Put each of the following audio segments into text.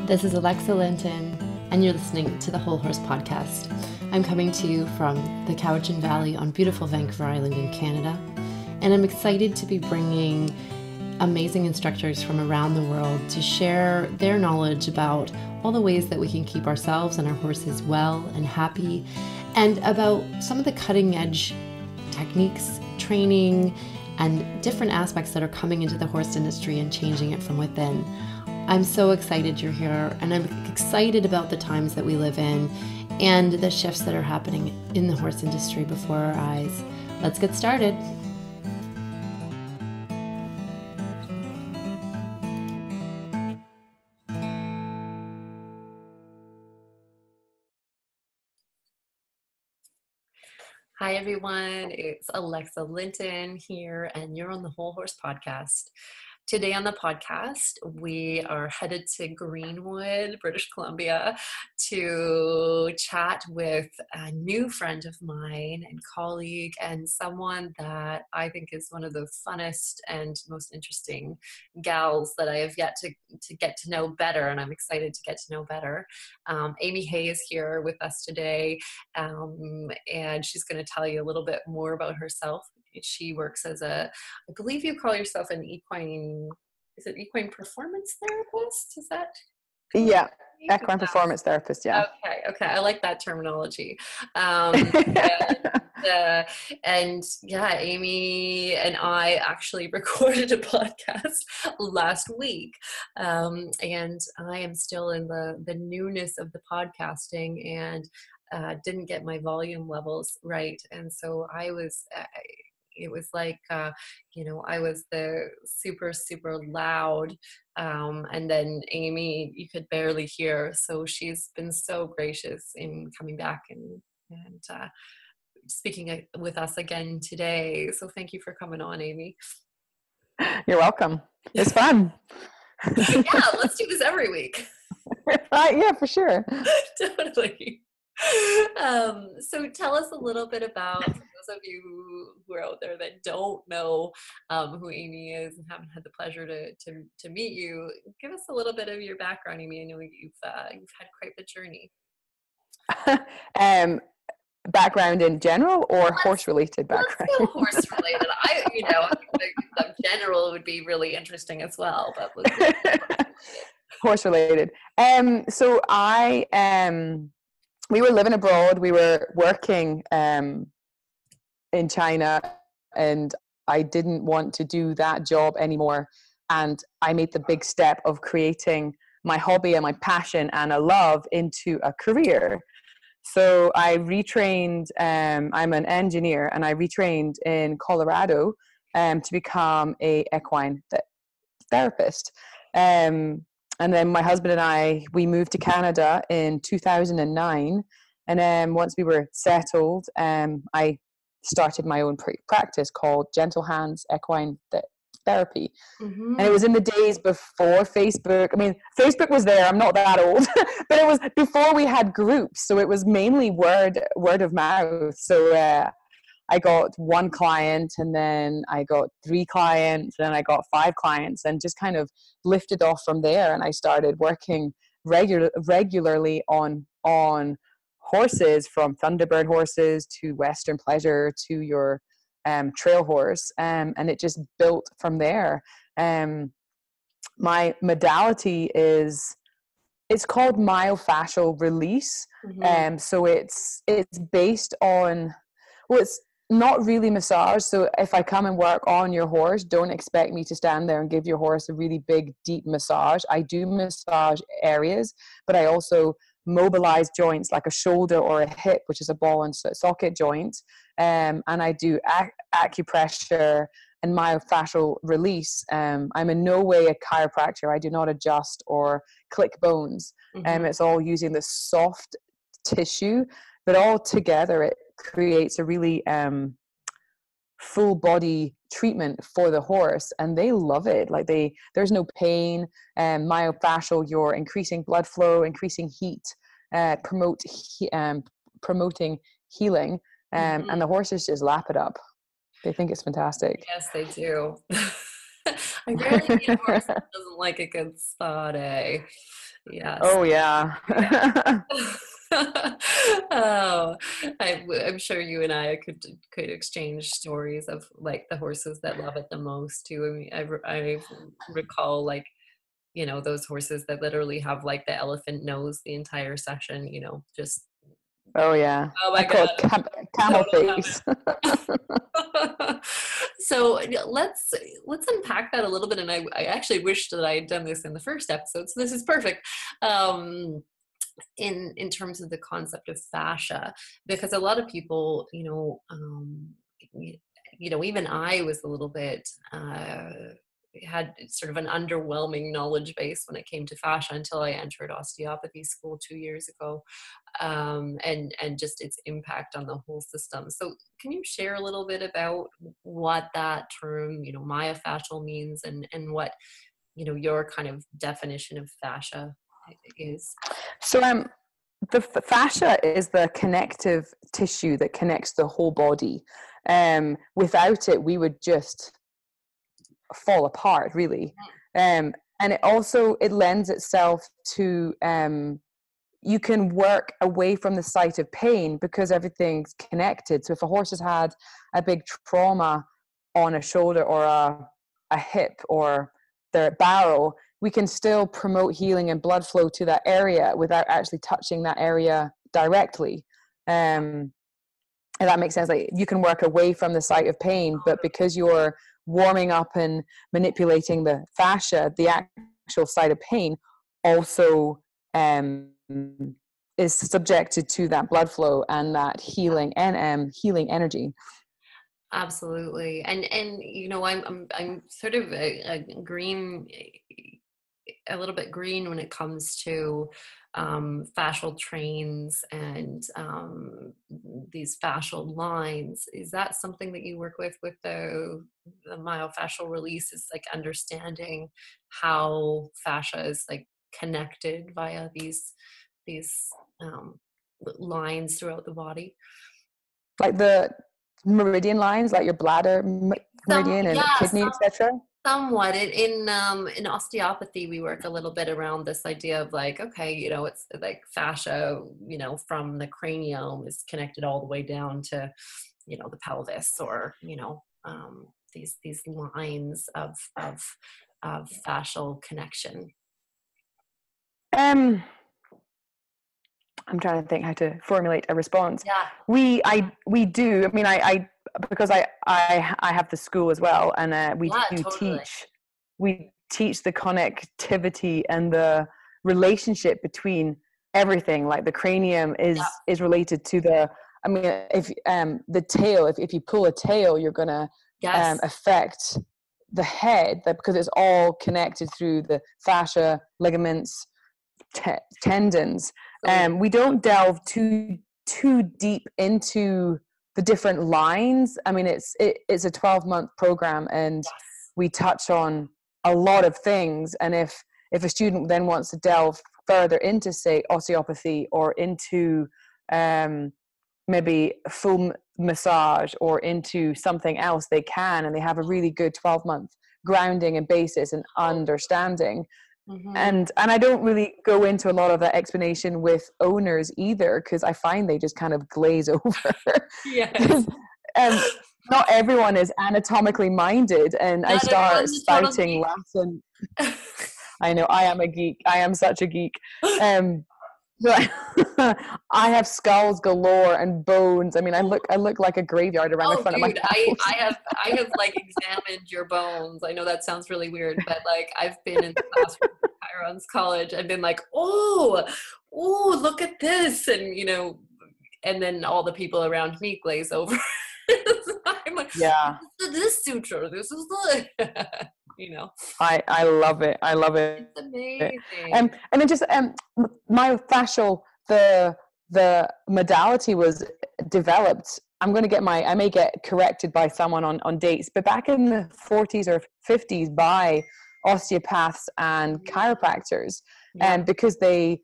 This is Alexa Linton, and you're listening to the Whole Horse Podcast. I'm coming to you from the Cowichan Valley on beautiful Vancouver Island in Canada, and I'm excited to be bringing amazing instructors from around the world to share their knowledge about all the ways that we can keep ourselves and our horses well and happy, and about some of the cutting edge techniques, training, and different aspects that are coming into the horse industry and changing it from within. I'm so excited you're here, and I'm excited about the times that we live in and the shifts that are happening in the horse industry before our eyes. Let's get started. Hi, everyone. It's Alexa Linton here, and you're on the Whole Horse Podcast. Today on the podcast, we are headed to Greenwood, British Columbia, to chat with a new friend of mine and colleague, and someone that I think is one of the funnest and most interesting gals that I have yet to get to know better, and I'm excited to get to know better. Amy Hay is here with us today, and she's going to tell you a little bit more about herself. She works as I believe you call yourself an equine performance therapist? Is that? Yeah, equine performance therapist, yeah. Okay, I like that terminology. And yeah, Amy and I actually recorded a podcast last week, and I am still in the newness of the podcasting and didn't get my volume levels right, and so it was like, I was the super, super loud. And then Amy, you could barely hear. So she's been so gracious in coming back and speaking with us again today. So thank you for coming on, Amy. You're welcome. It's fun. Yeah, let's do this every week. Yeah, for sure. Totally. So tell us a little bit about, for those of you who are out there that don't know who Amy is and haven't had the pleasure to meet you, give us a little bit of your background, Amy. I know you've had quite the journey. Background in general or horse-related background? Let's go horse-related. The general would be really interesting as well, but let's go horse-related. So we were living abroad. We were working in China, and I didn't want to do that job anymore. And I made the big step of creating my hobby and my passion and a love into a career. So I retrained. I'm an engineer, and I retrained in Colorado to become a equine therapist. And then my husband and we moved to Canada in 2009. And then once we were settled, I started my own practice called Gentle Hands Equine Therapy. Mm-hmm. And it was in the days before Facebook. I mean, Facebook was there. I'm not that old, but it was before we had groups. So it was mainly word of mouth. So I got one client, and then I got 3 clients, and then I got 5 clients, and just kind of lifted off from there. And I started working regularly on horses, from Thunderbird horses to Western Pleasure to your trail horse, and it just built from there. My modality it's called myofascial release. Mm-hmm. So it's based on, it's not really massage. So if I come and work on your horse, don't expect me to stand there and give your horse a really big, deep massage. I do massage areas, but I also mobilize joints like a shoulder or a hip, which is a ball and socket joint. And I do acupressure and myofascial release. I'm in no way a chiropractor. I do not adjust or click bones. Mm-hmm. It's all using the soft tissue, but all together it creates a really full body treatment for the horse, and they love it. Like there's no pain. Myofascial, you're increasing blood flow, increasing heat, promoting healing, and the horses just lap it up. They think it's fantastic. Yes, they do. I rarely meet a horse that doesn't like a good spot, eh? Yes. Oh yeah. Oh, I'm sure you and I could exchange stories of like the horses that love it the most too. I mean, I recall like, you know, those horses that literally have like the elephant nose the entire session, you know, just, Oh yeah. oh I my call God, it camel total face. So let's unpack that a little bit. And I actually wish that I had done this in the first episode, so this is perfect. In terms of the concept of fascia, because a lot of people, you know, even I was a little bit had sort of an underwhelming knowledge base when it came to fascia until I entered osteopathy school 2 years ago, and just its impact on the whole system. So can you share a little bit about what that term, you know, myofascial means, and what, you know, your kind of definition of fascia is? So the fascia is the connective tissue that connects the whole body. Without it, we would just fall apart, really. And it lends itself to you can work away from the site of pain because everything's connected. So if a horse has had a big trauma on a shoulder or a hip or their barrel, we can still promote healing and blood flow to that area without actually touching that area directly. And that makes sense. Like, you can work away from the site of pain, but because you're warming up and manipulating the fascia, the actual site of pain also is subjected to that blood flow and that healing and healing energy. Absolutely. And you know, I'm sort of a little bit green when it comes to fascial trains and these fascial lines. Is that something that you work with the myofascial release, is like understanding how fascia is like connected via these lines throughout the body? Like the meridian lines, like your bladder meridian and kidney, etc. Somewhat. In osteopathy, we work a little bit around this idea of like, okay, you know, it's like fascia, you know, from the cranium is connected all the way down to, you know, the pelvis, or, you know, these lines of fascial connection. I'm trying to think how to formulate a response. Yeah. We do. I mean, I because I have the school as well, and we teach the connectivity and the relationship between everything. Like the cranium is related to the. I mean, if the tail, if you pull a tail, you're gonna affect the head, because it's all connected through the fascia, ligaments, tendons. We don't delve too deep into the different lines. I mean, it's a 12-month program, and we touch on a lot of things. And if a student then wants to delve further into, say, osteopathy, or into maybe full massage, or into something else, they can, and they have a really good 12-month grounding and basis and understanding. Mm-hmm. And I don't really go into a lot of that explanation with owners either, because I find they just kind of glaze over. Yes. Not everyone is anatomically minded, and I start spouting Latin. I know, I am a geek. I am such a geek. I have skulls galore and bones. I mean, I look like a graveyard around the front of my house. I have like examined your bones. I know that sounds really weird, but like I've been in the classroom at Kheiron College and been like, oh, look at this, and you know, and then all the people around me glaze over. I'm like, yeah, this suture, this is the. You know, I love it. I love it. It's amazing. And then just myofascial, the modality was developed. I may get corrected by someone on dates, but back in the 40s or 50s by osteopaths and chiropractors, and because they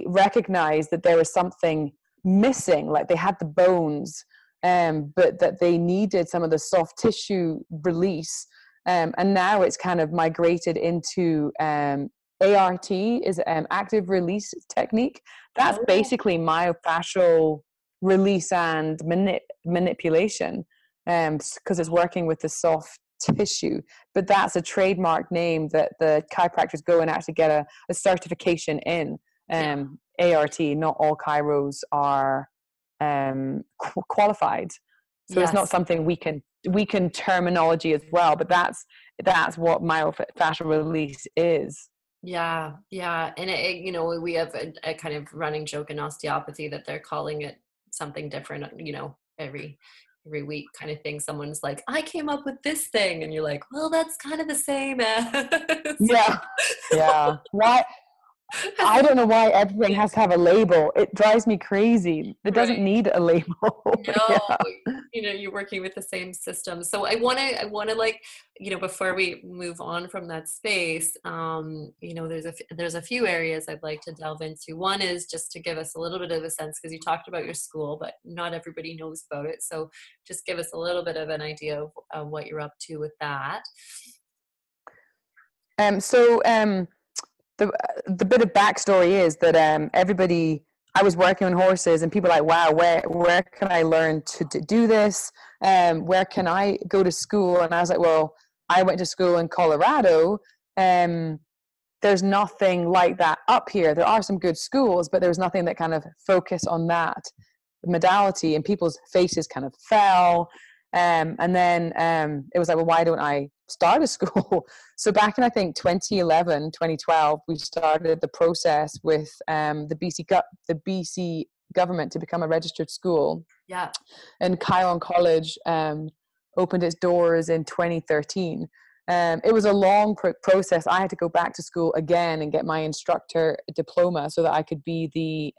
recognized that there was something missing, like they had the bones, but that they needed some of the soft tissue release. And now it's kind of migrated into ART, is active release technique. That's basically myofascial release and manipulation, because it's working with the soft tissue. But that's a trademark name that the chiropractors go and actually get a certification in. ART, not all chiros are qualified. So it's not something we can terminology as well, but that's what myofascial release is. Yeah. And we have a kind of running joke in osteopathy that they're calling it something different, every week kind of thing. Someone's like, I came up with this thing, and you're like, well, that's kind of the same as yeah. Why? I don't know why everything has to have a label. It drives me crazy. It doesn't need a label. No, you're working with the same system. So I want to before we move on from that space, there's a few areas I'd like to delve into. One is just to give us a little bit of a sense, because you talked about your school, but not everybody knows about it. So just give us a little bit of an idea of what you're up to with that. The bit of backstory is that I was working on horses, and people were like, wow, where can I learn to do this? Where can I go to school? And I was like, well, I went to school in Colorado. There's nothing like that up here. There are some good schools, but there was nothing that kind of focused on that modality, and people's faces kind of fell. And then it was like, well, why don't I start a school? So back in, I think, 2011, 2012, we started the process with the BC government to become a registered school. Yeah. And Kheiron College opened its doors in 2013. It was a long process. I had to go back to school again and get my instructor diploma so that I could be the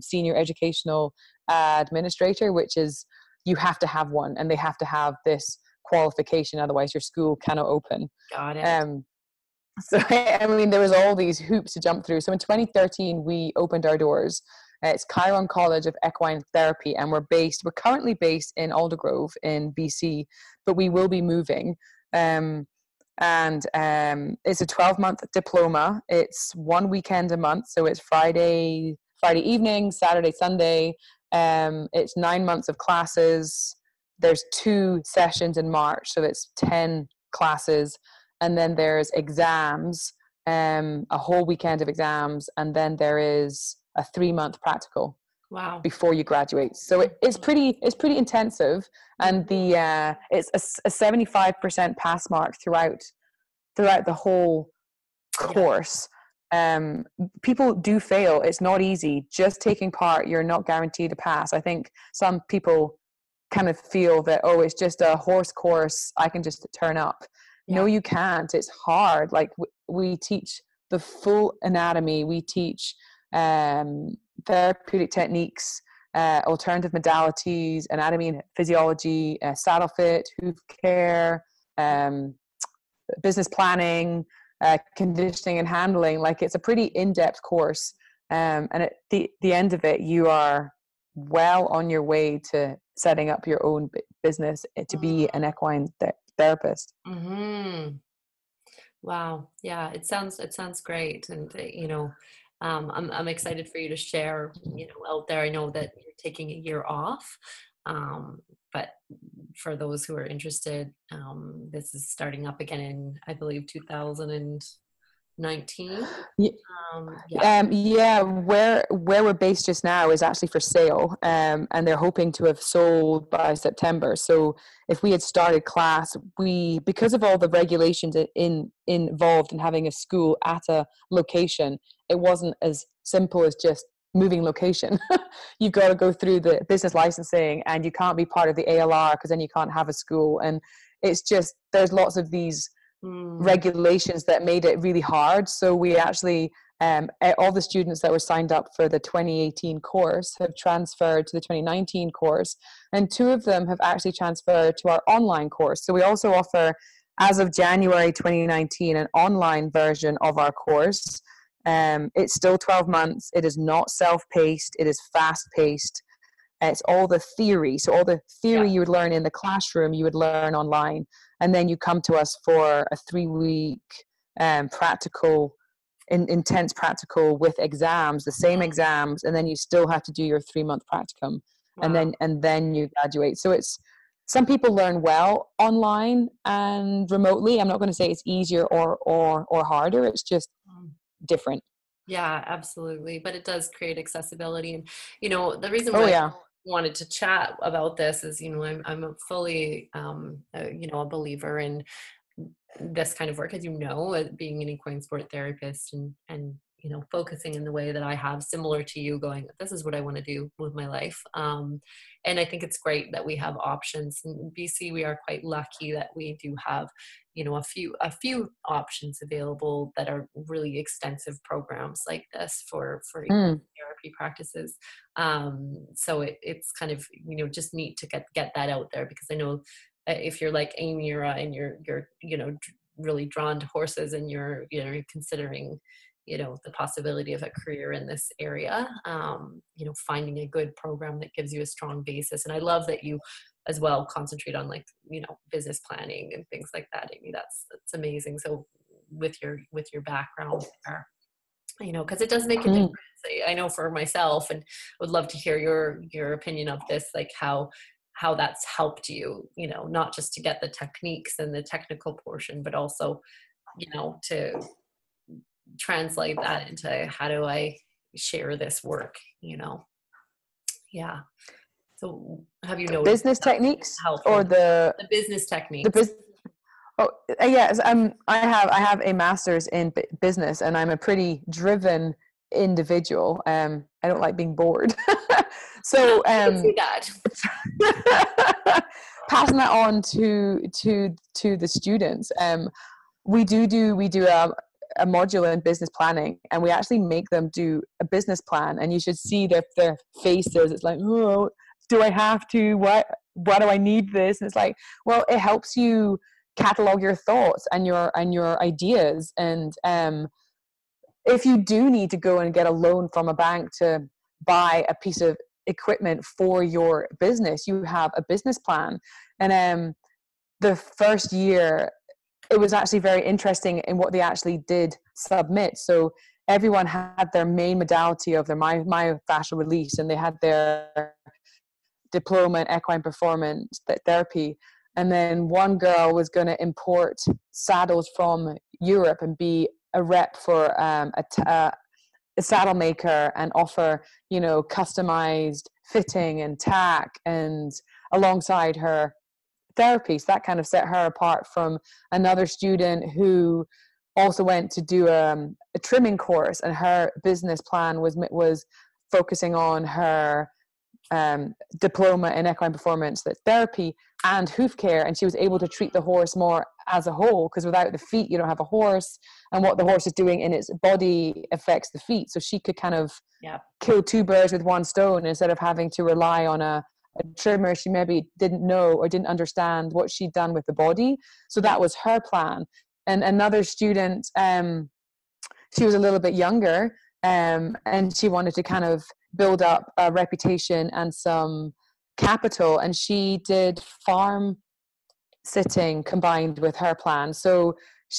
senior educational administrator, which is, you have to have one, and they have to have this qualification, otherwise your school cannot open. Got it. So there was all these hoops to jump through. So in 2013 we opened our doors. It's Kheiron College of Equine Therapy, and we're currently based in Aldergrove in BC, but we will be moving. And it's a 12-month diploma. It's one weekend a month, so it's Friday evening, Saturday, Sunday. It's 9 months of classes. There's 2 sessions in March, so it's 10 classes, and then there's exams, a whole weekend of exams, and then there is a 3-month practical. Wow. Before you graduate. So it's pretty intensive, and it's a 75% pass mark throughout the whole course. People do fail. It's not easy. Just taking part, you're not guaranteed to pass. I think some people kind of feel that, oh, it's just a horse course, I can just turn up. No, you can't. It's hard. Like we teach the full anatomy. We teach therapeutic techniques, alternative modalities, anatomy and physiology, saddle fit, hoof care, business planning, conditioning and handling. Like, it's a pretty in-depth course, and at the end of it, you are well on your way to setting up your own business to be an equine therapist. Mm-hmm. Wow. Yeah, it sounds great, and I'm excited for you to share out there. I know that you're taking a year off, but for those who are interested, this is starting up again in, I believe, 2019. Where we're based just now is actually for sale, and they're hoping to have sold by September. So if we had started class, because of all the regulations involved in having a school at a location, it wasn't as simple as just moving location. You've got to go through the business licensing, and you can't be part of the ALR because then you can't have a school. And it's just, there's lots of these regulations that made it really hard. So we actually, all the students that were signed up for the 2018 course have transferred to the 2019 course, and 2 of them have actually transferred to our online course. So we also offer, as of January 2019, an online version of our course. It's still 12 months. It is not self-paced. It is fast-paced. It's all the theory. So all the theory you would learn in the classroom, you would learn online. and then you come to us for a 3-week practical, intense practical with exams, the same exams, and then you still have to do your 3-month practicum. Wow. and then you graduate. So it's, some people learn well online and remotely. I'm not going to say it's easier or harder. It's just different. Yeah, absolutely. But it does create accessibility. And, the reason Oh why yeah. I wanted to chat about this is, I'm a fully, a believer in this kind of work, as being an equine sport therapist and focusing in the way that I have, similar to you, going, this is what I want to do with my life. And I think it's great that we have options. In BC, we are quite lucky that we do have, a few options available that are really extensive programs like this for therapy practices. So it's kind of, just neat to get that out there, because I know if you're like Amy and you're really drawn to horses, and you're considering the possibility of a career in this area, finding a good program that gives you a strong basis. And I love that you as well concentrate on business planning and things like that, Amy. That's amazing. So with your background there, because it does make a difference. I know for myself, and would love to hear your opinion of this, like how that's helped you, not just to get the techniques and the technical portion, but also, to translate that into how do I share this work, Yeah. So have you noticed Business techniques helpful? or the business techniques? Yes. I have a master's in business, and I'm a pretty driven individual. I don't like being bored. So I can see that. passing that on to the students. We do a module in business planning, and we actually make them do a business plan, and you should see their faces. It's like, oh, do I have to? Why do I need this? And it's like, well, it helps you catalog your thoughts and your ideas. And if you do need to go and get a loan from a bank to buy a piece of equipment for your business, you have a business plan. And the first year, it was actually very interesting in what they actually did submit. So everyone had their main modality of their myofascial release, and they had their diploma in equine performance therapy. And then one girl was going to import saddles from Europe and be a rep for a saddle maker, and offer, customized fitting and tack, and alongside her therapy. So that kind of set her apart from another student who also went to do a trimming course, and her business plan was focusing on her diploma in equine performance therapy and hoof care, and she was able to treat the horse more as a whole, because without the feet you don't have a horse, and what the horse is doing in its body affects the feet. So she could kind of kill 2 birds with 1 stone, instead of having to rely on a trimmer she maybe didn't know or didn't understand what she'd done with the body. So that was her plan. And another student, she was a little bit younger, and she wanted to kind of build up a reputation and some capital, and she did farm sitting combined with her plan. So,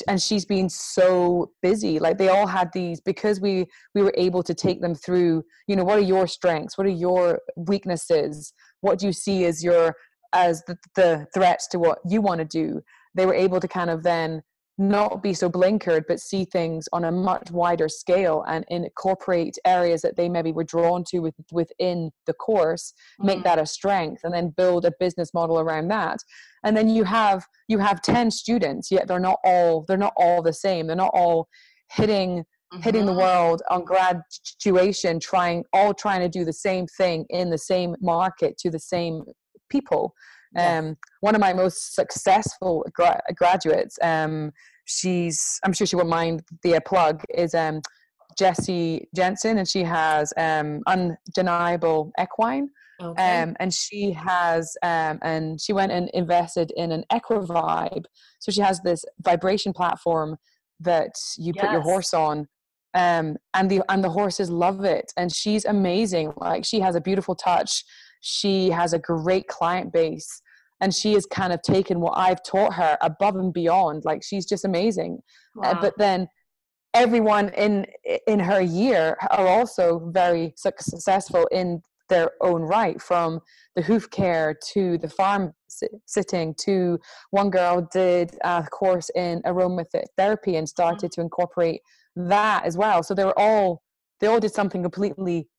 and she's been so busy. Like, they all had these, because we were able to take them through, what are your strengths, what are your weaknesses, what do you see as the threats to what you want to do. They were able to kind of then not be so blinkered, but see things on a much wider scale, and incorporate areas that they maybe were drawn to within the course, make that a strength, and then build a business model around that. And then you have 10 students, yet they're not all the same. They're not all hitting the world on graduation, trying to do the same thing in the same market to the same people. Yes. One of my most successful graduates, I'm sure she won't mind the plug, is Jessie Jensen, and she has Undeniable Equine. Okay. And she has, and she went and invested in an Equivibe. So she has this vibration platform that you put your horse on, and the horses love it. And she's amazing. Like, she has a beautiful touch. She has a great client base. and she has kind of taken what I've taught her above and beyond. Like, she's just amazing. Wow. But then everyone in her year are also very successful in their own right, from the hoof care to the farm sitting to one girl did a course in aromatherapy and started to incorporate that as well. So they all did something completely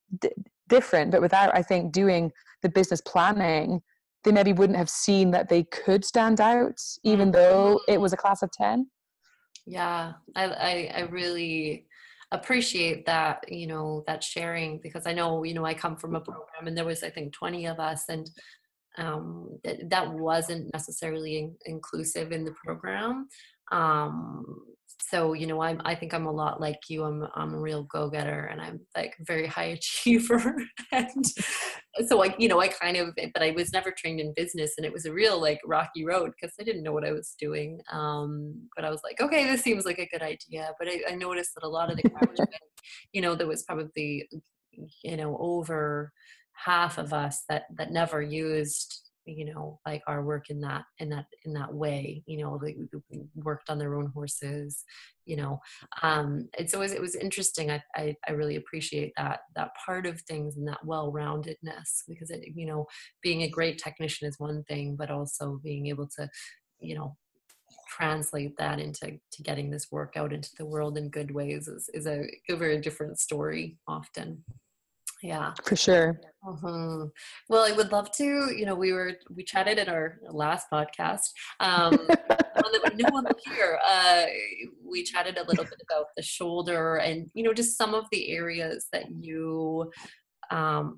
different, but without, I think, doing the business planning, they maybe wouldn't have seen that they could stand out, even though it was a class of 10. Yeah, I really appreciate that, that sharing, because I know, I come from a program and there was, I think, 20 of us, and that wasn't necessarily inclusive in the program. So, I think I'm a lot like you. I'm a real go-getter, and I'm like very high achiever. And so I kind of, but I was never trained in business, and it was a real like rocky road because I didn't know what I was doing. But I was like, okay, this seems like a good idea. But I noticed that a lot of the graduates, there was probably, over half of us that never used, like our work in that way, they worked on their own horses, and so it was interesting. I really appreciate that part of things and that well-roundedness, because being a great technician is one thing, but also being able to, translate that into getting this work out into the world in good ways is a very different story often. Yeah, for sure. Mm-hmm. Well, I would love to, we chatted in our last podcast, one that no one will hear. We chatted a little bit about the shoulder and, just some of the areas that you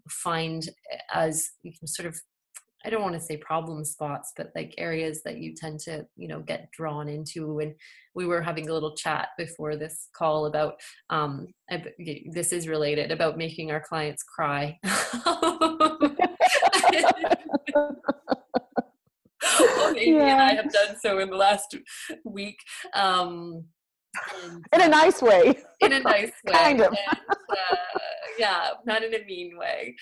find as sort of, I don't want to say problem spots, but like areas that you tend to, get drawn into. And we were having a little chat before this call about, this is related, about making our clients cry. Well, Amy and I have done so in the last week. In a nice way. In a nice way. Kind of. And, yeah, not in a mean way.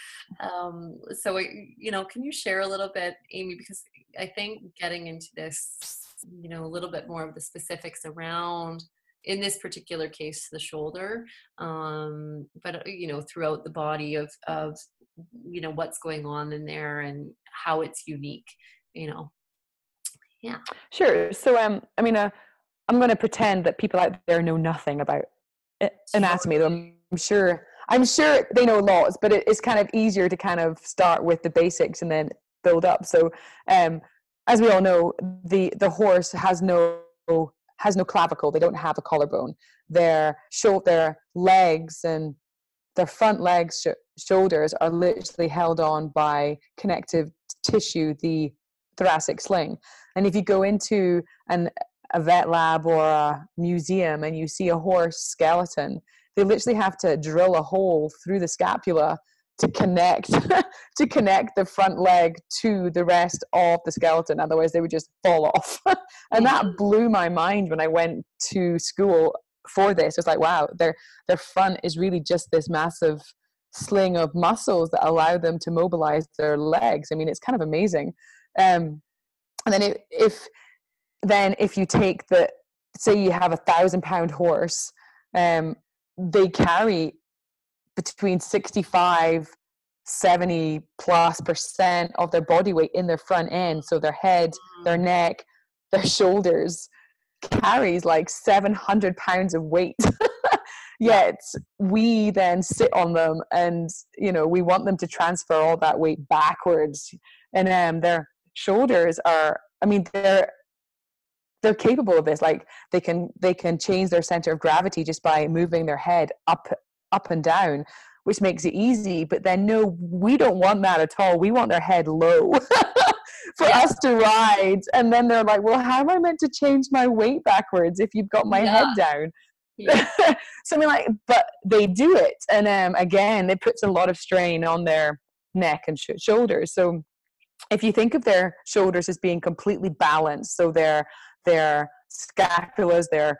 So, can you share a little bit, Amy, because I think getting into this, a little bit more of the specifics around, in this particular case, the shoulder, but, throughout the body of, what's going on in there and how it's unique, Yeah. Sure. So, I'm going to pretend that people out there know nothing about anatomy. Though I'm sure they know lots, but it's kind of easier to kind of start with the basics and then build up. So, as we all know, the horse has no clavicle. They don't have a collarbone. Their legs and their front legs, shoulders are literally held on by connective tissue, the thoracic sling. And if you go into a vet lab or a museum and you see a horse skeleton, they literally have to drill a hole through the scapula to connect the front leg to the rest of the skeleton. Otherwise they would just fall off. And that blew my mind when I went to school for this. It's like, wow, their front is really just this massive sling of muscles that allow them to mobilize their legs. I mean, it's kind of amazing. And then if you take say you have 1,000-pound horse, they carry between 65-70+% of their body weight in their front end. So their head, their neck, their shoulders carries like 700 pounds of weight. Yet we then sit on them and, we want them to transfer all that weight backwards. And their shoulders are, they're capable of this. Like they can change their center of gravity just by moving their head up and down, which makes it easy. But then no, we don't want that at all. We want their head low for us to ride. And then they're like, well, how am I meant to change my weight backwards if you've got my head down? But they do it. And again, it puts a lot of strain on their neck and shoulders. So if you think of their shoulders as being completely balanced, so their scapulas, they're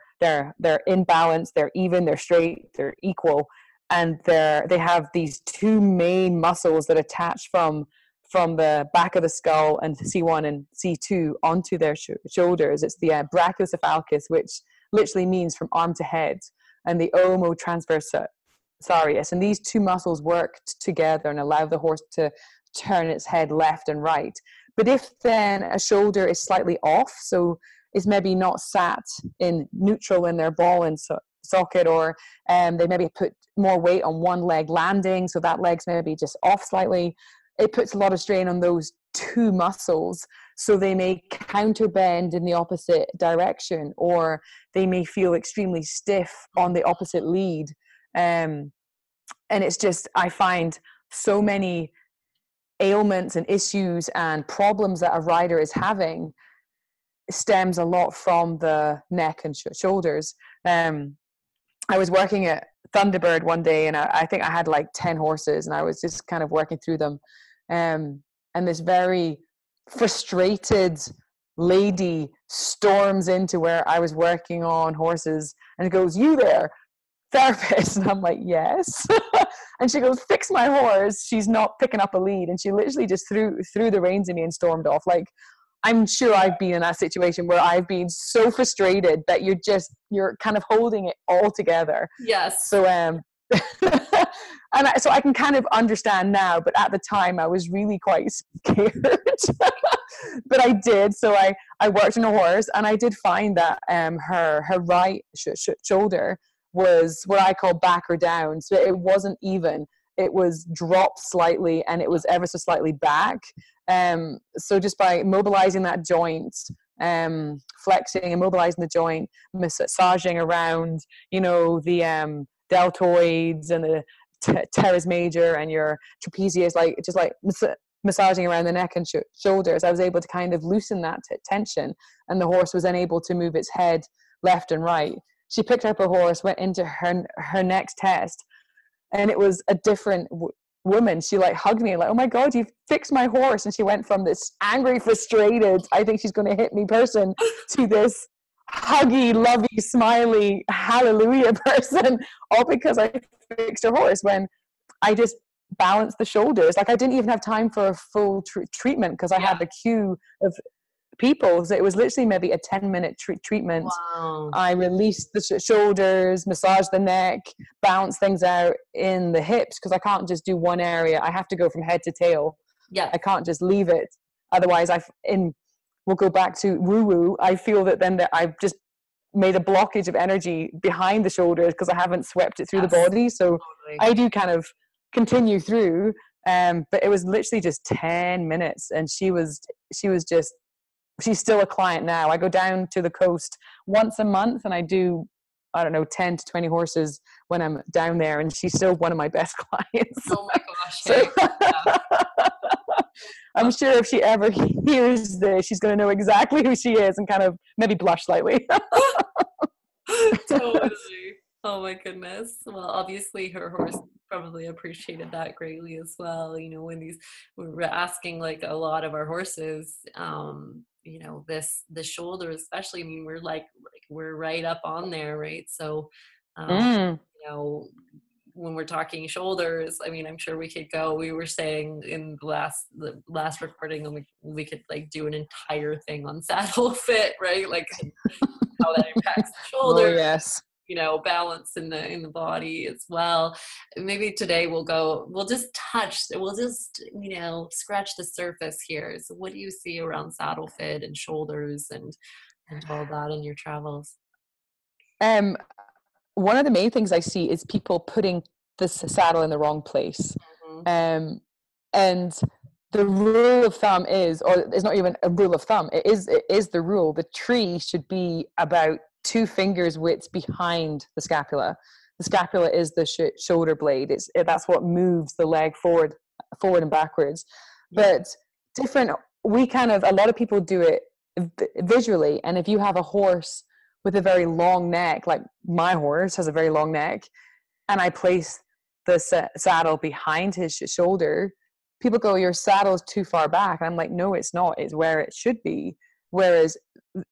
in balance, they're even, they're straight, they're equal, and they have these two main muscles that attach from from the back of the skull and C1 and C2 onto their shoulders. It's the brachiocephalicus, which literally means from arm to head, and the omotransversarius. And these two muscles work together and allow the horse to turn its head left and right. But if then a shoulder is slightly off, so it's maybe not sat in neutral in their ball and socket, or they maybe put more weight on one leg landing, so that leg's maybe just off slightly, it puts a lot of strain on those two muscles, so they may counterbend in the opposite direction, or they may feel extremely stiff on the opposite lead. And it's just, I find so many ailments and issues and problems that a rider is having stems a lot from the neck and shoulders. I was working at Thunderbird one day, and I think I had like 10 horses, and I was just kind of working through them. And this very frustrated lady storms into where I was working on horses and goes, "You there, therapist?" And I'm like, "Yes." And she goes, "Fix my horse. She's not picking up a lead." And she literally just threw the reins at me and stormed off. Like, I'm sure I've been in that situation where I've been so frustrated that you're kind of holding it all together. Yes. So, so I can kind of understand now, but at the time I was really quite scared. But I did. So I worked on a horse, and I did find that her right shoulder was what I call back or down. So it wasn't even. It was dropped slightly, and it was ever so slightly back. So just by mobilizing that joint, flexing and mobilizing the joint, massaging around, the deltoids and the teres major and your trapezius, just massaging around the neck and shoulders, I was able to kind of loosen that tension, and the horse was then able to move its head left and right. She picked up her horse, went into her next test, and it was a different woman. She hugged me like, "Oh my God, you fixed my horse." And she went from this angry, frustrated, I think she's going to hit me person, to this huggy, lovey, smiley, hallelujah person, all because I fixed her horse, when I just balanced the shoulders. I didn't even have time for a full treatment because I had the queue of people. So it was literally maybe a 10-minute treatment. Wow. I released the shoulders, massaged the neck, balanced things out in the hips, because I can't just do one area. I have to go from head to tail. Yeah. I can't just leave it. Otherwise, we'll go back to woo-woo. I feel that I've just made a blockage of energy behind the shoulders because I haven't swept it through the body. So totally. I do kind of continue through, but it was literally just 10 minutes, and she's still a client now. I go down to the coast once a month, and I do, 10 to 20 horses when I'm down there, and she's still one of my best clients. Oh my gosh. Hey. I'm sure if she ever hears this, she's going to know exactly who she is and kind of maybe blush slightly. Totally. Oh my goodness. Well, obviously her horse probably appreciated that greatly as well. When we're asking a lot of our horses, the shoulder especially, we're right up on there, right? So, when we're talking shoulders, I'm sure we could go. We were saying in the last recording, and we could do an entire thing on saddle fit, right? How that impacts the shoulder. Oh, yes. Balance in the body as well. Maybe today we'll just scratch the surface here. So what do you see around saddle fit and shoulders and all that in your travels? One of the main things I see is people putting the saddle in the wrong place. Mm-hmm. And the rule of thumb is, or it's not even a rule of thumb, it is the rule. The tree should be about 2 fingers width behind the scapula. The scapula is the shoulder blade. That's what moves the leg forward and backwards. Yeah. But a lot of people do it visually. And if you have a horse with a very long neck, like my horse has a very long neck, and I place the saddle behind his shoulder, people go, "Your saddle's too far back." And I'm like, "No, it's not. It's where it should be." Whereas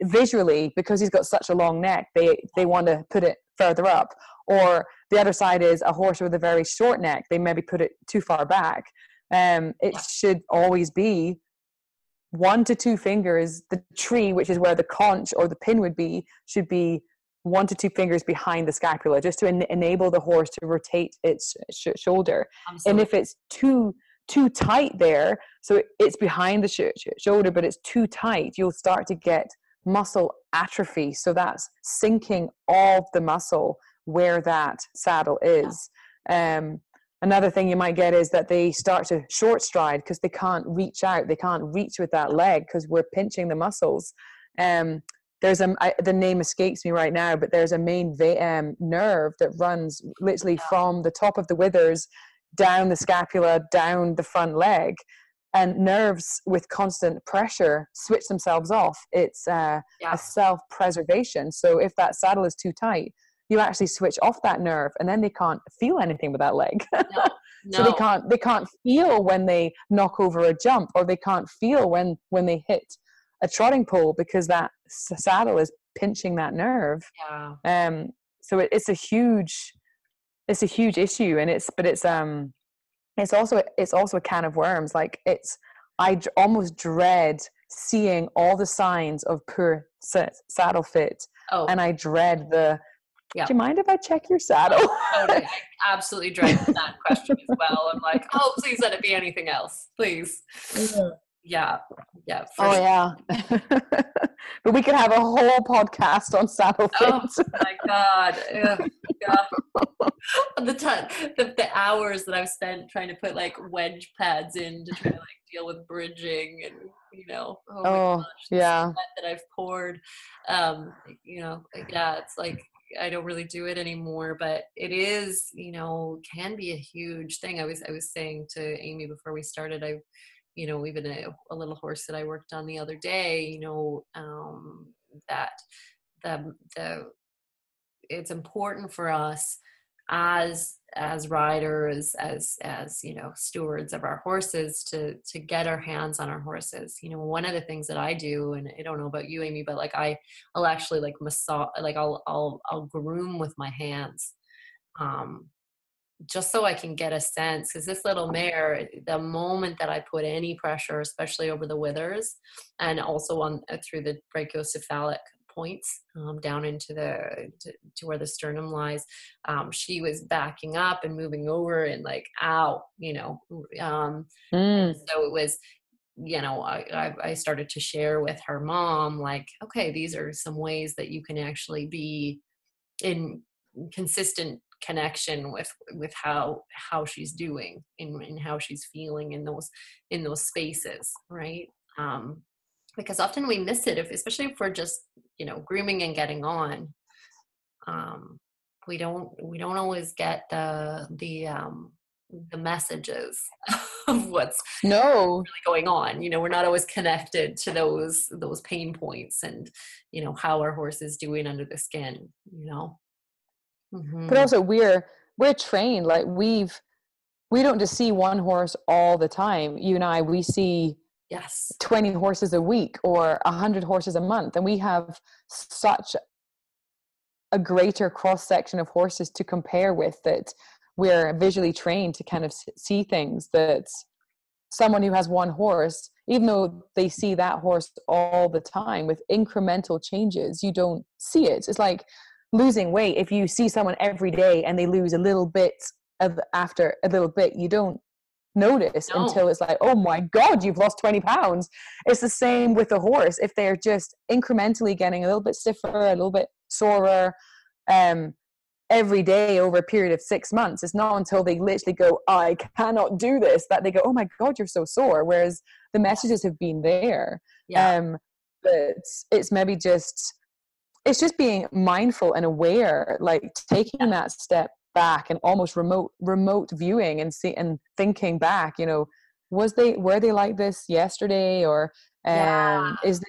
visually, because he's got such a long neck, they want to put it further up. Or the other side is a horse with a very short neck. They maybe put it too far back. It Yeah. should always be 1 to 2 fingers. The tree, which is where the conch or the pin would be, should be 1 to 2 fingers behind the scapula, just to enable the horse to rotate its shoulder. And Absolutely. if it's too tight there, so it's behind the shoulder, but it's too tight, you'll start to get muscle atrophy. So that's sinking of the muscle where that saddle is. Another thing you might get is that they start to short stride because they can't reach out. They can't reach with that leg because we're pinching the muscles. There's the name escapes me right now, but there's a main nerve that runs literally from the top of the withers down the scapula, down the front leg. And nerves with constant pressure switch themselves off. It's a self-preservation. So if that saddle is too tight, you actually switch off that nerve, and then they can't feel anything with that leg. So they can't feel when they knock over a jump, or they can't feel when they hit a trotting pole, because that saddle is pinching that nerve. So it's a huge issue, and it's also a can of worms. Like I almost dread seeing all the signs of poor saddle fit, and I dread the. Do you mind if I check your saddle? Totally. I absolutely dread that question as well. I'm like, oh, please let it be anything else, please. Yeah. Yeah. But we could have a whole podcast on saddle fit. Oh my God. The hours that I've spent trying to put like wedge pads in to try to like deal with bridging, and oh my gosh, the sweat that I've poured. It's like I don't really do it anymore, but it is, can be a huge thing. I was saying to Amy before we started, even a little horse that I worked on the other day, that it's important for us as riders, as stewards of our horses, to get our hands on our horses. One of the things that I do, and I don't know about you, Amy, but like I'll actually like massage, like I'll groom with my hands, just so I can get a sense, because this little mare, the moment that I put any pressure, especially over the withers and also on through the brachiocephalic points, down into to where the sternum lies, she was backing up and moving over and like, ow, so it was, I started to share with her mom, like, okay, these are some ways that you can actually be in consistent connection with how she's doing and how she's feeling in those spaces, right? Because often we miss it, especially if we're just grooming and getting on. We don't always get the messages of what's really going on. We're not always connected to those pain points and how our horse is doing under the skin. But also we're trained, like we don't just see one horse all the time. You and I, we see 20 horses a week or 100 horses a month, and we have such a greater cross section of horses to compare with, that we're visually trained to kind of see things that someone who has one horse, even though they see that horse all the time, with incremental changes, you don't see it. It's like losing weight. If you see someone every day and they lose a little bit after a little bit, you don't notice until it's like, oh my God, you've lost 20 pounds. It's the same with a horse. If they're just incrementally getting a little bit stiffer, a little bit sorer, every day over a period of 6 months, it's not until they literally go, I cannot do this, that they go, oh my God, you're so sore. Whereas the messages have been there. But it's maybe just, it's just being mindful and aware, like taking that step back and almost remote viewing and thinking back, were they like this yesterday, or is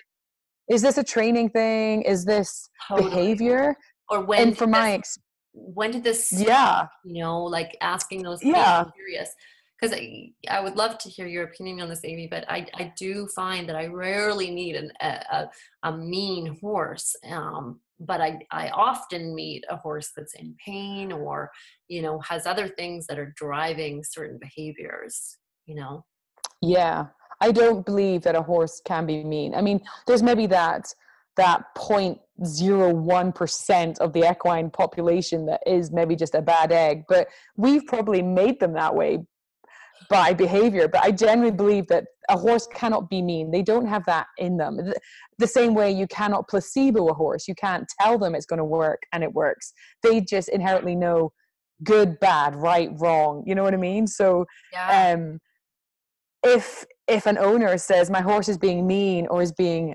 this a training thing? Is this behavior? Or when did this start? Like asking those things, I'm curious. Because I would love to hear your opinion on this, Amy, but I do find that I rarely meet a mean horse. But I often meet a horse that's in pain, or, has other things that are driving certain behaviors, you know? Yeah. I don't believe that a horse can be mean. I mean, there's maybe that 0.01% of the equine population that is maybe just a bad egg, but we've probably made them that way by behavior. But I genuinely believe that a horse cannot be mean. They don't have that in them. The same way you cannot placebo a horse. You can't tell them it's going to work and it works. They just inherently know good, bad, right, wrong. You know what I mean? So Yeah. If an owner says my horse is being mean or is being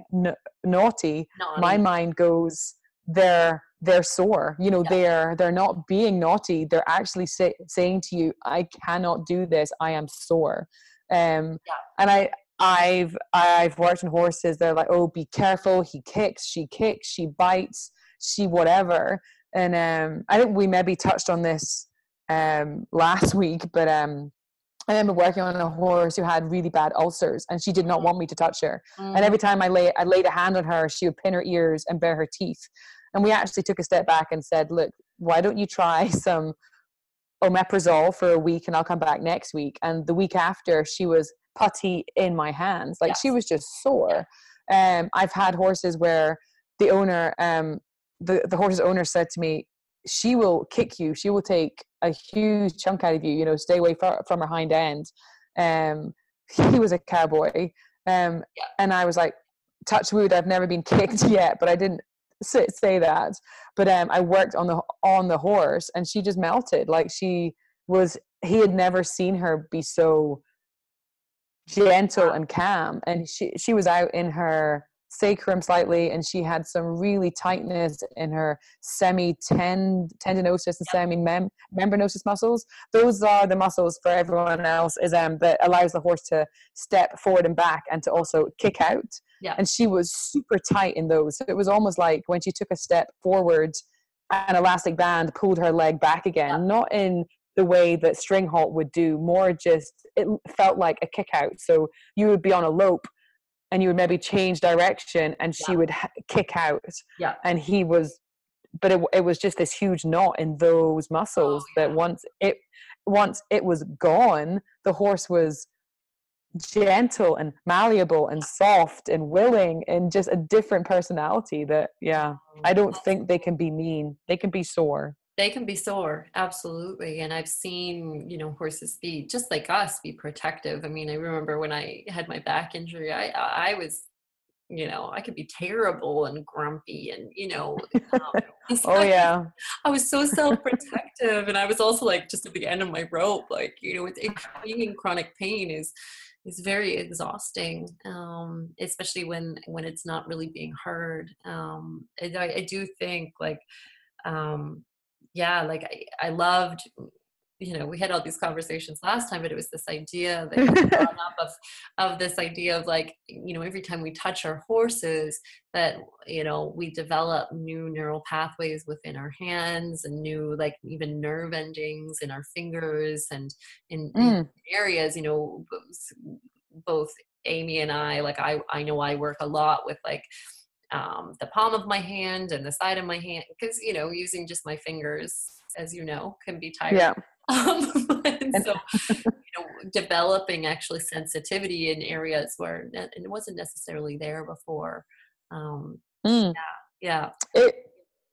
naughty, my Naughty. mind goes, they're sore. You know, Yeah. they're not being naughty. They're actually saying to you, I cannot do this. I am sore. And I've worked on horses. They're like, oh, be careful. He kicks, she bites, she whatever. And I think we maybe touched on this last week, but I remember working on a horse who had really bad ulcers, and she did not want me to touch her. And every time I laid a hand on her, she would pin her ears and bare her teeth. And we actually took a step back and said, look, why don't you try some omeprazole for a week, and I'll come back next week. And the week after, she was putty in my hands. Like, she was just sore. I've had horses where the owner, the horse's owner said to me, she will kick you. She will take a huge chunk out of you, you know, stay away from her hind end. He was a cowboy. And I was like, touch wood, I've never been kicked yet, but I didn't say that. But I worked on the horse, and she just melted. Like, he had never seen her be so gentle and calm. And she was out in her sacrum slightly, and she had some really tightness in her semi-tendinosus and semi-membranosus muscles. Those are the muscles, for everyone else, that allows the horse to step forward and back and to also kick out. And she was super tight in those. So it was almost like when she took a step forward, an elastic band pulled her leg back again, not in the way that string halt would do, more just, it felt like a kick out. So you would be on a lope, and you would maybe change direction, and she would kick out. And he was, but it was just this huge knot in those muscles that once it was gone, the horse was gentle and malleable and soft and willing, and just a different personality that, I don't think they can be mean. They can be sore. They can be sore, absolutely. And I've seen, you know, horses be just like us, be protective. I mean, I remember when I had my back injury, I was, you know, I could be terrible and grumpy, and, you know, I was so self-protective. And I was also like just at the end of my rope, like, you know, being in chronic pain is very exhausting, especially when it's not really being heard. I do think like, like I loved, you know, we had all these conversations last time, but it was this idea that you brought up of this idea of like, you know, every time we touch our horses, that, you know, we develop new neural pathways within our hands, and new, like, even nerve endings in our fingers, and in areas, you know, both Amy and I, like, I know I work a lot with, like, the palm of my hand and the side of my hand, because, you know, using just my fingers, as you know, can be tiring. And so, you know, developing actually sensitivity in areas where it wasn't necessarily there before. It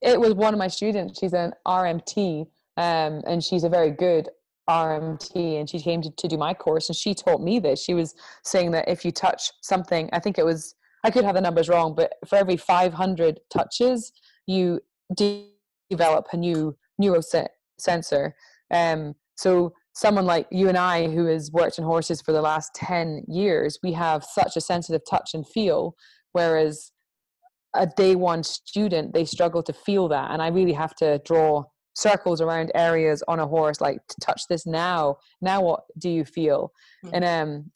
was one of my students. She's an RMT, and she's a very good RMT, and she came to do my course, and she taught me this. She was saying that if you touch something, I think it was, I could have the numbers wrong, but for every 500 touches, you develop a new neurosensor. So someone like you and I, who has worked in horses for the last 10 years, we have such a sensitive touch and feel, whereas a day one student, they struggle to feel that. And I really have to draw circles around areas on a horse, like, to touch this now what do you feel? And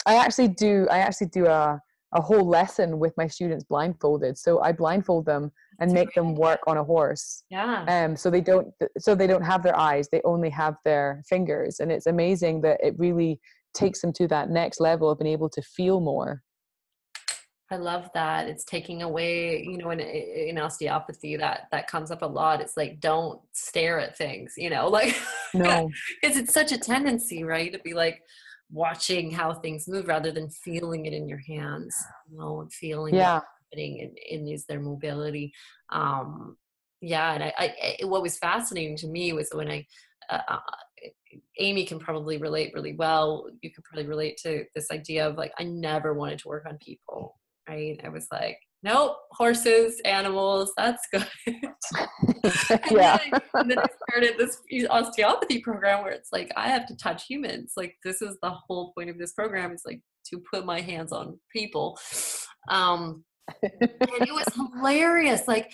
I actually do a whole lesson with my students blindfolded. So I blindfold them and make them work on a horse. So they don't have their eyes, they only have their fingers. And it's amazing that it really takes them to that next level of being able to feel more. I love that. It's taking away, you know, in osteopathy, that comes up a lot. It's like, don't stare at things, you know, like, no, because it's such a tendency, right, to be like, watching how things move rather than feeling it in your hands, and feeling what's Yeah. happening in their mobility. Yeah, and what was fascinating to me was when uh, Amy can probably relate really well. You can probably relate to this idea of like, I never wanted to work on people, right? I was like, nope, horses, animals, that's good. and, Yeah. then I started this osteopathy program where it's like, I have to touch humans. Like, this is the whole point of this program, is like to put my hands on people. And it was hilarious. Like,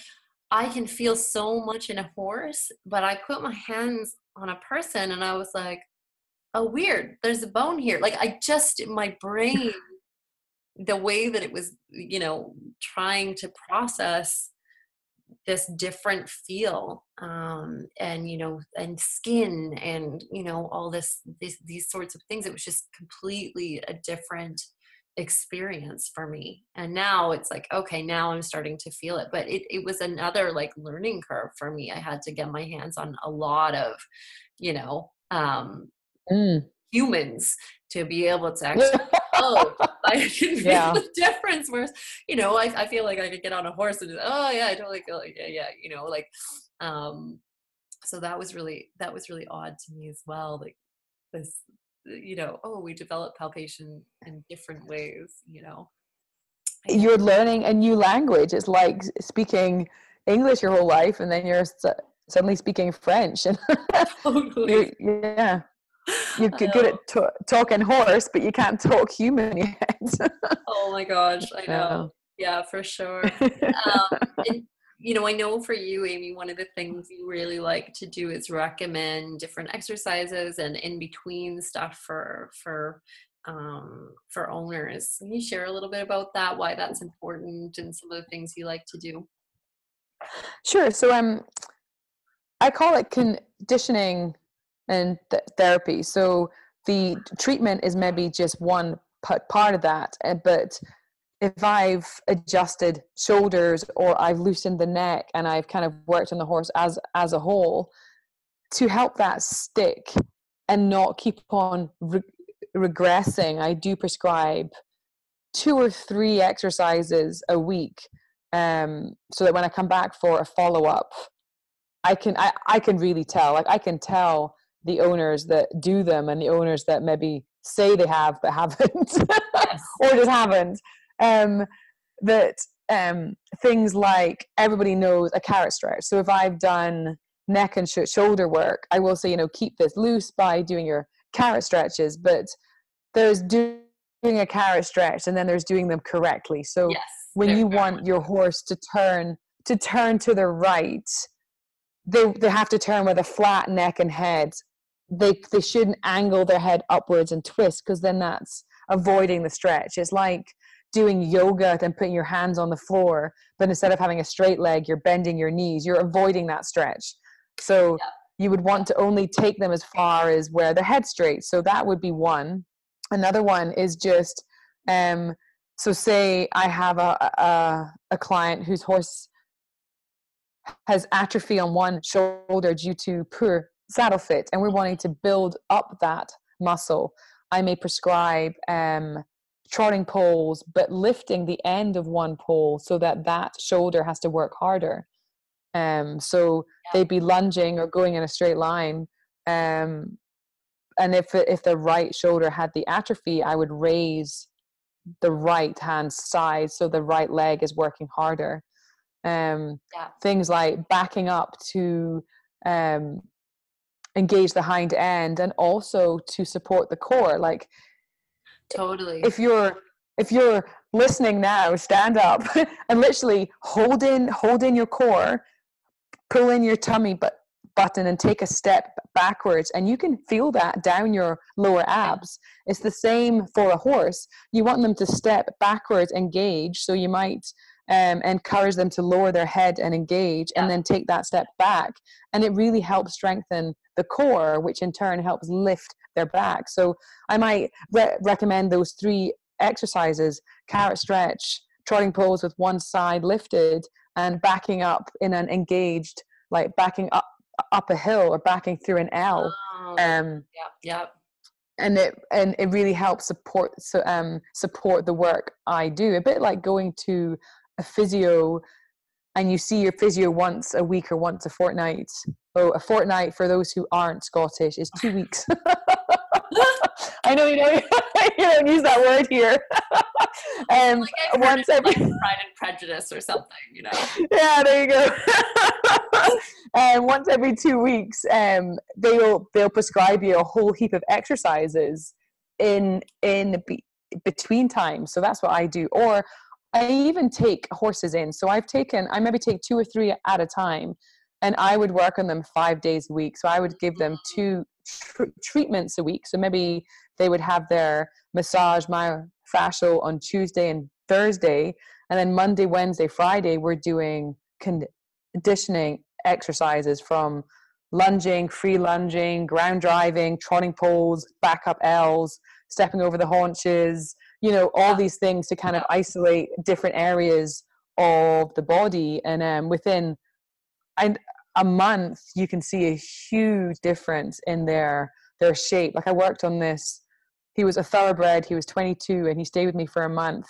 I can feel so much in a horse, but I put my hands on a person and I was like, oh, weird, there's a bone here. Like, my brain, the way that it was, trying to process this different feel, and and skin, and all these sorts of things, it was just completely a different experience for me. And now it's like, okay, now I'm starting to feel it, but it was another like learning curve for me. I had to get my hands on a lot of you know um humans to be able to actually, oh, I can feel Yeah. the difference. Whereas, I feel like I could get on a horse and just, oh yeah, I totally feel like, yeah, like, so that was really odd to me as well. Like this, oh, we develop palpation in different ways. Yeah. You're learning a new language. It's like speaking English your whole life, and then you're suddenly speaking French, and Totally. yeah, you're I good know. at talking horse, but you can't talk human yet. Oh my gosh, I know. Yeah. Yeah, for sure. And I know for you, Amy, one of the things you really like to do is recommend different exercises and in between stuff for owners. Can you share a little bit about that, why that's important, and some of the things you like to do? Sure. So I call it conditioning and therapy. So the treatment is maybe just one part of that, but if I've adjusted shoulders or I've loosened the neck and I've kind of worked on the horse as a whole, to help that stick and not keep on regressing, I do prescribe 2 or 3 exercises a week, so that when I come back for a follow-up, I can really tell. Like, I can tell the owners that do them and the owners that maybe say they have but haven't, Yes. or just haven't. That things like, everybody knows a carrot stretch. So if I've done neck and shoulder work, I will say, keep this loose by doing your carrot stretches. But there's doing a carrot stretch, and then there's doing them correctly. So Yes. when Very, you very want much. your horse to turn to the right, they have to turn with a flat neck and head. They shouldn't angle their head upwards and twist, because then that's avoiding the stretch. It's like doing yoga and putting your hands on the floor, but instead of having a straight leg, you're bending your knees. You're avoiding that stretch. So Yeah. you would want to only take them as far as where their head's straight. So that would be one. Another one is just, so say I have a client whose horse has atrophy on one shoulder due to poor saddle fit, and we're wanting to build up that muscle. I may prescribe trotting poles, but lifting the end of one pole so that shoulder has to work harder. So they'd be lunging or going in a straight line. And if the right shoulder had the atrophy, I would raise the right hand side so the right leg is working harder. Things like backing up to engage the hind end, and also to support the core. Like, Totally. if you're listening now, stand up and literally hold in your core, pull in your tummy button, and take a step backwards, and you can feel that down your lower abs. It's the same for a horse. You want them to step backwards, engage, so you might encourage them to lower their head and engage, and then take that step back, and it really helps strengthen the core, which in turn helps lift their back. So I might recommend those 3 exercises: carrot stretch, trotting pose with one side lifted, and backing up in an engaged, like backing up a hill or backing through an L. Oh, yeah. and it really helps support the work I do. A bit like going to a physio, and you see your physio once a week or once a fortnight. Oh, a fortnight for those who aren't Scottish is 2 weeks. I know you don't use that word here. Like I've heard Once it, every like Pride and Prejudice or something, you know. Yeah, there you go. Once every 2 weeks, they'll prescribe you a whole heap of exercises in between times. So that's what I do. Or I even take horses in. So I maybe take 2 or 3 at a time, and I would work on them 5 days a week. So I would give them 2 treatments a week. So maybe they would have their massage, myofascial on Tuesday and Thursday, and then Monday, Wednesday, Friday, we're doing conditioning exercises, from lunging, free lunging, ground driving, trotting poles, back up L's, stepping over the haunches, all these things to kind of isolate different areas of the body. And within a month, you can see a huge difference in their shape. Like I worked on this. He was a thoroughbred. He was 22, and he stayed with me for a month,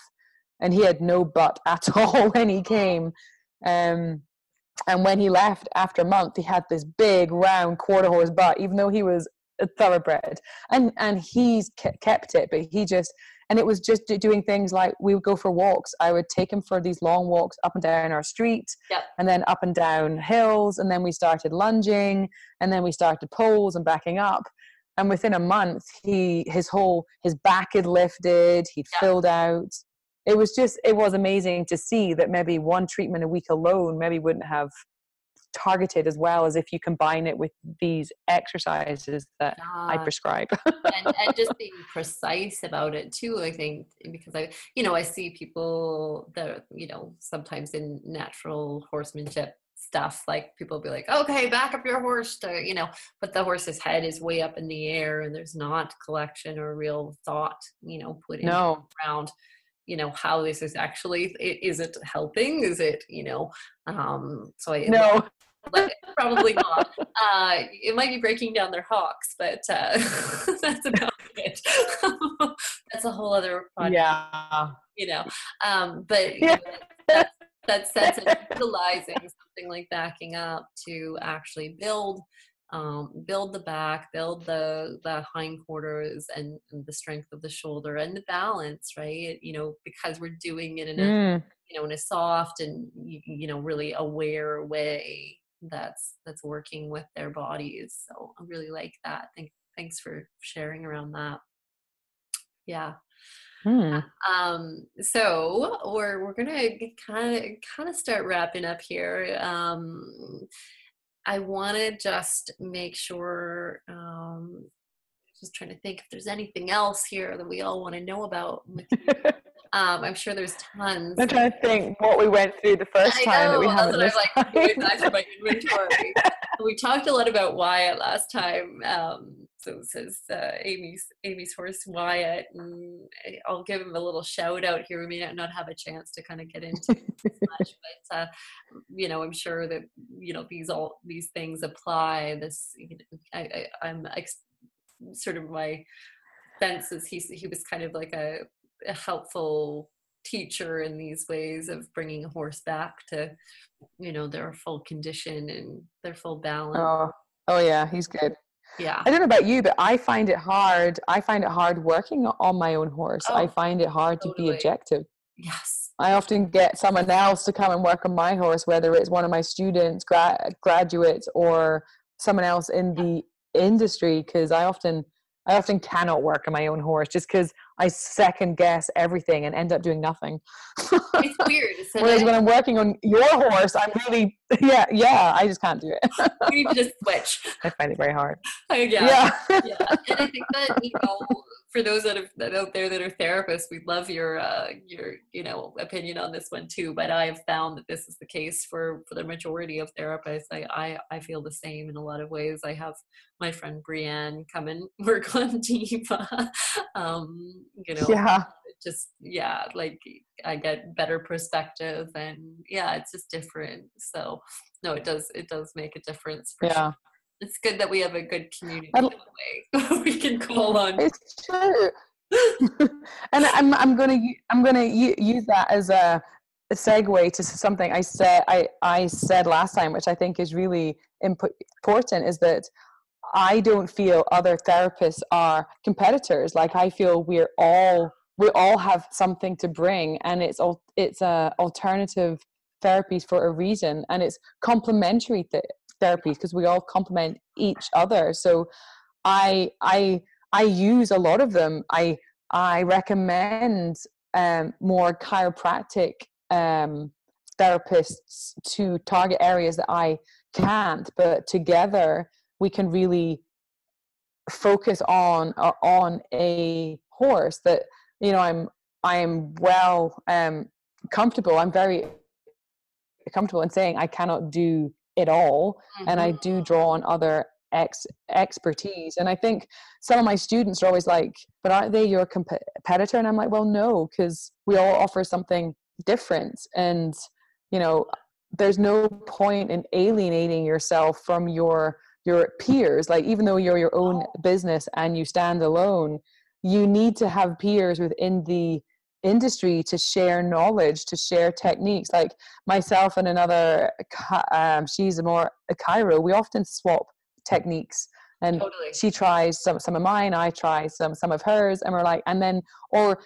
and he had no butt at all when he came. And when he left after a month, he had this big round quarter horse butt, even though he was a thoroughbred. And he's kept it, but and it was just doing things like, we would go for walks. I would take him for these long walks up and down our street, and then up and down hills. And then we started lunging, and then we started poles and backing up. And within a month, his back had lifted, he'd filled out. It was amazing to see that maybe one treatment a week alone maybe wouldn't have targeted as well as if you combine it with these exercises that I prescribe. and just being precise about it too, I think, because I see people that, sometimes in natural horsemanship stuff, like people will be like, okay, back up your horse but the horse's head is way up in the air, and there's not collection or real thought, put in around how this is actually, is it helping? Is it, No. Probably not. It might be breaking down their hocks, but that's about it. That's a whole other podcast. But that sense of utilizing something like backing up to actually build the back, build the hindquarters, and the strength of the shoulder and the balance, right? Because we're doing it in a soft and really aware way that's working with their bodies. So I really like that. Thanks for sharing around that. Yeah. So we're gonna kind of start wrapping up here. I want to just make sure, just trying to think if there's anything else here that we all want to know about. I'm sure there's tons. I'm trying to think what we went through the first time that we haven't this time. I'm going back to my inventory. We talked a lot about Wyatt last time. So it says Amy's horse Wyatt, and I'll give him a little shout out here. We may not have a chance to kind of get into it as much, but I'm sure that these things apply. This I'm sort of, my sense is he was kind of like a helpful teacher in these ways of bringing a horse back to their full condition and their full balance. Oh yeah, he's good. Yeah. I don't know about you, but I find it hard. I find it hard working on my own horse. I find it hard to be objective. Yes. I often get someone else to come and work on my horse, whether it's one of my students, graduates, or someone else in the industry, because I often cannot work on my own horse just because I second guess everything and end up doing nothing. It's weird. Whereas when I'm working on your horse, I'm really, I just can't do it. We need to just switch. I find it very hard. Yeah. And I think that, for those out there that are therapists, we love your opinion on this one too. But I have found that this is the case for the majority of therapists. I feel the same in a lot of ways. I have my friend Brienne come and work on Diva. Like I get better perspective, and it's just different. So no, it does make a difference for sure. It's good that we have a good community I, in a way we can call on. it's true. And I'm gonna use that as a segue to something I said last time, which I think is really important, is that I don't feel other therapists are competitors. Like, I feel we all have something to bring, and it's alternative therapies for a reason, and it's complementary therapies because we all complement each other. So I use a lot of them. I recommend more chiropractic therapists to target areas that I can't, but together we can really focus on a horse that, you know, I'm well comfortable. I'm very comfortable in saying I cannot do it all, and I do draw on other expertise. And I think some of my students are always like, but aren't they your competitor? And I'm like, well, no, because we all offer something different. And, you know, there's no point in alienating yourself from your peers. Like, even though you're your own business and you stand alone, you need to have peers within the industry to share knowledge, to share techniques. Like myself and another, she's more a chiro, we often swap techniques, and Totally. she tries some of mine, I try some of hers, and we're like, and then, or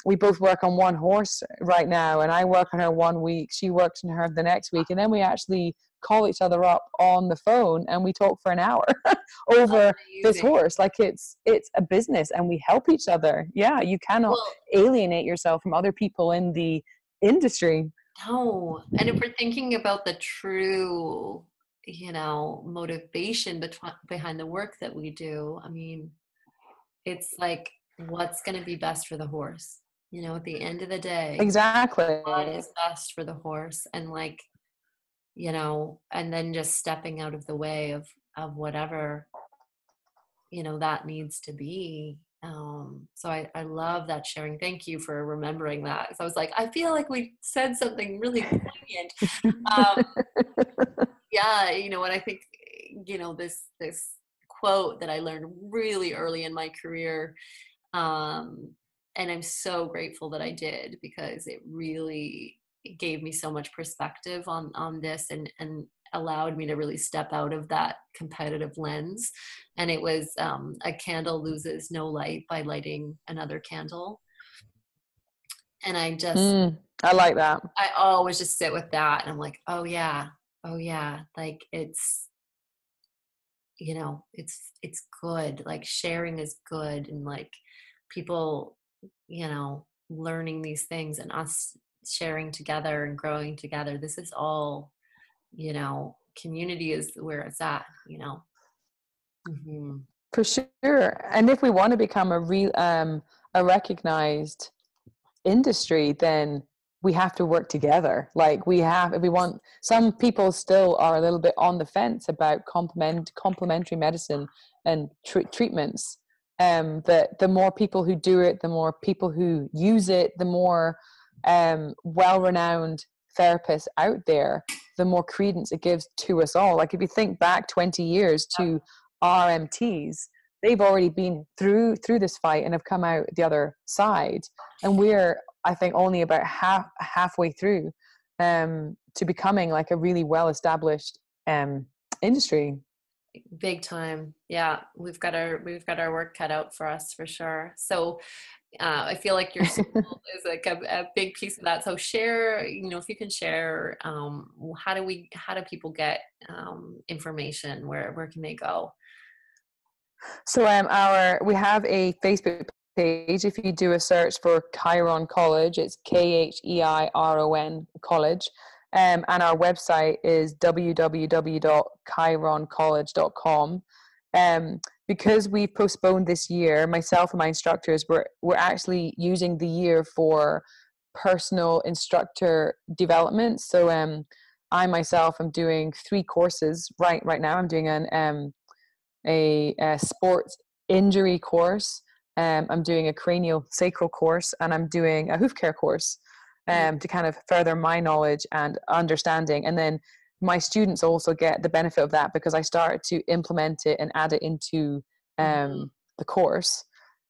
we both work on one horse right now, and I work on her one week, she works on her the next week, and then we actually call each other up on the phone and we talk for an hour over this horse. Like, it's a business and we help each other. Yeah, you cannot alienate yourself from other people in the industry. No. And if we're thinking about the true, you know, motivation behind the work that we do, I mean, it's like, what's going to be best for the horse? You know, at the end of the day, exactly, what is best for the horse? And like, you know, and then just stepping out of the way of whatever, you know, that needs to be. So I love that sharing. Thank you for remembering that. So I was like, I feel like we said something really poignant. Yeah, you know what, I think, you know, this quote that I learned really early in my career, and I'm so grateful that I did, because it really gave me so much perspective on this, and allowed me to really step out of that competitive lens. And it was, a candle loses no light by lighting another candle. And I just, I like that. I always just sit with that, and I'm like, oh yeah, like, it's, you know, it's good. Like, sharing is good, and like, people, you know, learning these things and us sharing together and growing together. This is all, you know, community is where it's at, you know. Mm-hmm. For sure. And if we want to become a recognized industry, then we have to work together. Like, if we want, some people still are a little bit on the fence about complementary medicine and treatments. That the more people who do it, the more people who use it, the more well-renowned therapists out there, the more credence it gives to us all. Like, if you think back 20 years to RMTs, they've already been through this fight and have come out the other side, and we're, I think, only about halfway through to becoming like a really well-established industry. Big time. Yeah, we've got our work cut out for us, for sure. So I feel like your school is like a big piece of that. So share, you know, if you can share, how do people get information? Where can they go? So we have a Facebook page. If you do a search for Kheiron College, it's Kheiron College. And our website is www.kheironcollege.com. Because we postponed this year, myself and my instructors we're actually using the year for personal instructor development. So I myself am doing 3 courses right now. I'm doing a sports injury course. I'm doing a cranial sacral course, and I'm doing a hoof care course to kind of further my knowledge and understanding. And then my students also get the benefit of that because I started to implement it and add it into the course.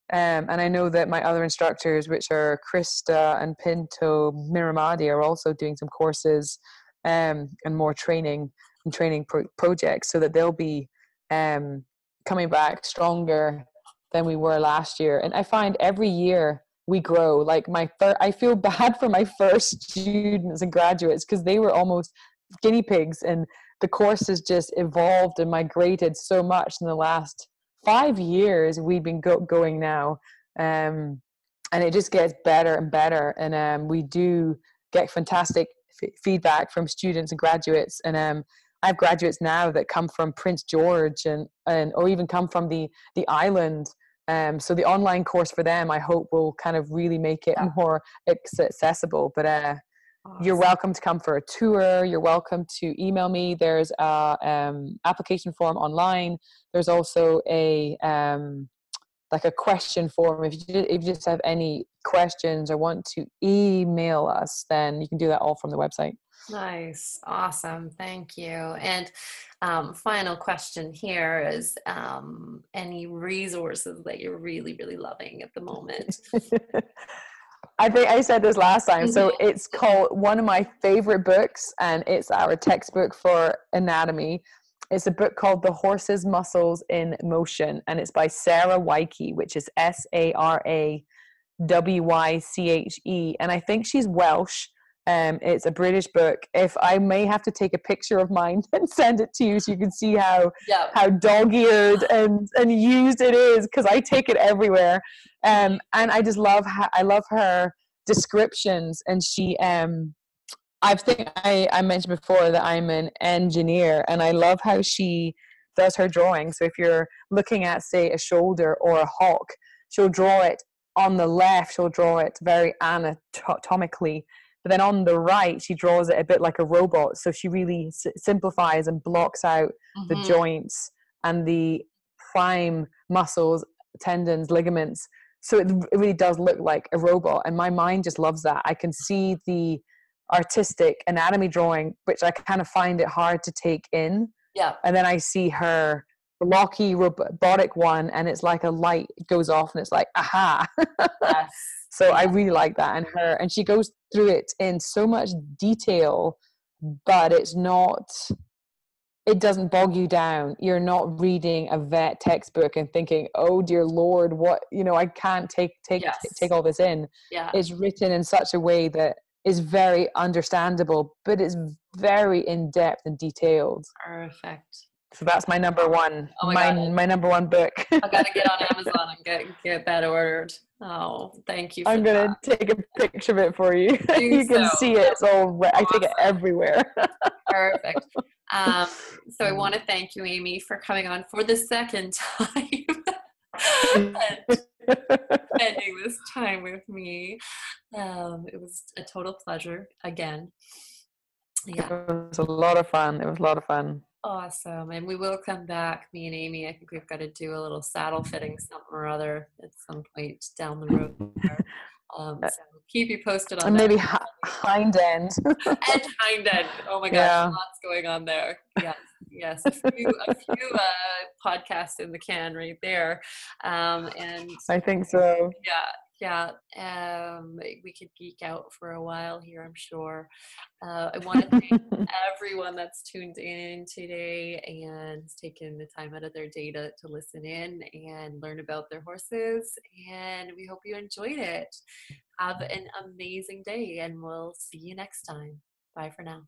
And I know that my other instructors, which are Krista and Pinto Miramadi, are also doing some courses and more training and training projects, so that they'll be coming back stronger than we were last year. And I find every year we grow. Like I feel bad for my first students and graduates because they were almost guinea pigs, and the course has just evolved and migrated so much in the last 5 years we've been going now, and it just gets better and better, and we do get fantastic feedback from students and graduates, and I have graduates now that come from Prince George and or even come from the island, so the online course for them I hope will kind of really make it more accessible. But awesome. You're welcome to come for a tour. You're welcome to email me. There's a application form online. There's also a like a question form. If you just have any questions or want to email us, then you can do that all from the website. Nice. Awesome. Thank you. And final question here is any resources that you're really, really loving at the moment? I think I said this last time. So it's called, one of my favorite books, and it's our textbook for anatomy. It's a book called The Horse's Muscles in Motion, and it's by Sarah Wyche, which is Sarawhyche. And I think she's Welsh. It's a British book. If I may have to take a picture of mine and send it to you so you can see how dog-eared and used it is, because I take it everywhere. And I just love her descriptions. And she I think I mentioned before that I'm an engineer, and I love how she does her drawing. So if you're looking at, say, a shoulder or a hawk, she'll draw it on the left, she'll draw it very anatomically. But then on the right, she draws it a bit like a robot. So she really simplifies and blocks out the joints and the prime muscles, tendons, ligaments. So it really does look like a robot. And my mind just loves that. I can see the artistic anatomy drawing, which I kind of find it hard to take in. Yeah. And then I see her blocky robotic one, and it's like a light goes off and it's like, aha. Yes. So I really like that. And she goes through it in so much detail, but it doesn't bog you down. You're not reading a vet textbook and thinking, oh dear Lord, what, I can't take all this in. Yeah. It's written in such a way that is very understandable, but it's very in-depth and detailed. Perfect. So that's my number one. Oh my number one book. I gotta get on Amazon and get that ordered. Oh, thank you. I'm gonna take a picture of it for you. You can see it. It's all awesome. I take it everywhere. Perfect. So I want to thank you, Amy, for coming on for the second time and spending this time with me. It was a total pleasure again. Yeah. It was a lot of fun. Awesome. And we will come back, me and Amy. I think we've got to do a little saddle fitting something or other at some point down the road there. So keep you posted on and that. Maybe hind end. And hind end. Oh my gosh, lots going on there. Yes. A few podcasts in the can right there. And I think so. Yeah. We could geek out for a while here, I'm sure. I want to thank everyone that's tuned in today and has taken the time out of their day to listen in and learn about their horses. And we hope you enjoyed it. Have an amazing day, and we'll see you next time. Bye for now.